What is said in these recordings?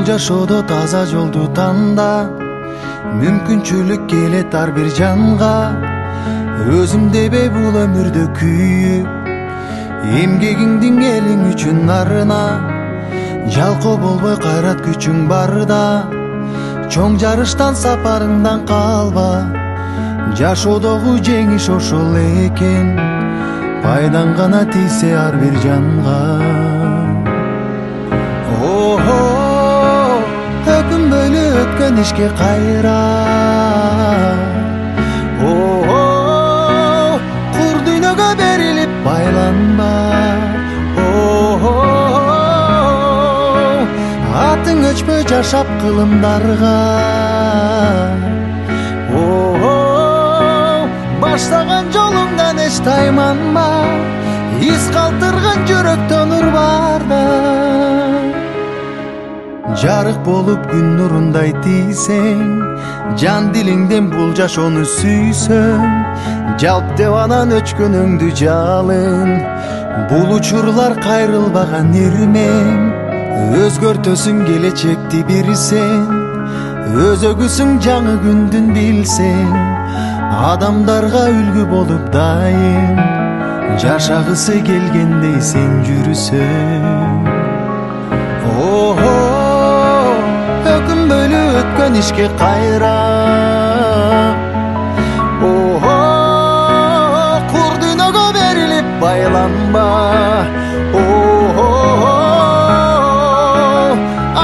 Бул жашоодо таза жолду танда, мүмкүнчүлүк келет ар бир жанга. Өзүм дебей бул өмүрдө күйүп, эмгегиңдин элиң үчүн арына. Жалкоо болбой кайрат күчүң барда, чоң жарыштан сапарыңдан калба. Жашоодогу жеңиш ошол экен, пайдаң гана тийсе ар бир жанга. Өкүнбөйлү өткөн ишке кайра, кур дүйнөгө берилип байланба. Атың өчпөй жашап кылымдарга, баштаган жолуңдан эч тайманма. Из калтырган жүрөктөн нур барда. Жарык болуп күн нурундай тийсең, жан дилиңден бул жашоону сүйсөң, жалп деп анан өчкөнүңдү жалын. Бул учурлар кайрылбаган ирмең, өзгөртөсүң келечекти бир сен. Өзөгүсүң жаңы күндүн билсең, адамдарга үлгү болуп дайым, жашагысы келгендей сен жүрүсөң. Өкүнбөйлү өткөн ишке кайра, кур дүйнөгө берилип байланба.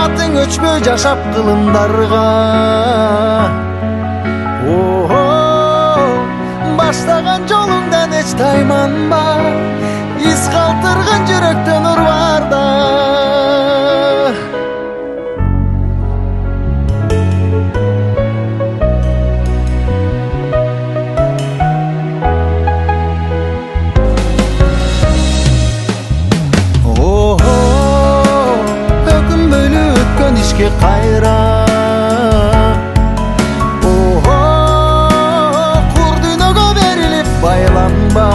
Атың өчпөй жашап кылымдарга, баштаган жолуңдан эч тайманба. Из калтырган жүрөктөн нур барда. Өкүнбөйлү өткөн ишке кайра, кур дүйнөгө берилип байланба.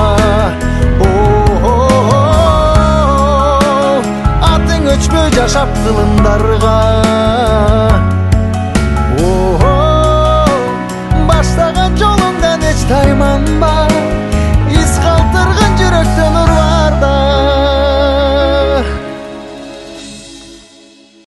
Атың өчпөй жашап кылымдарга, баштаган жолуңдан эч тайманба.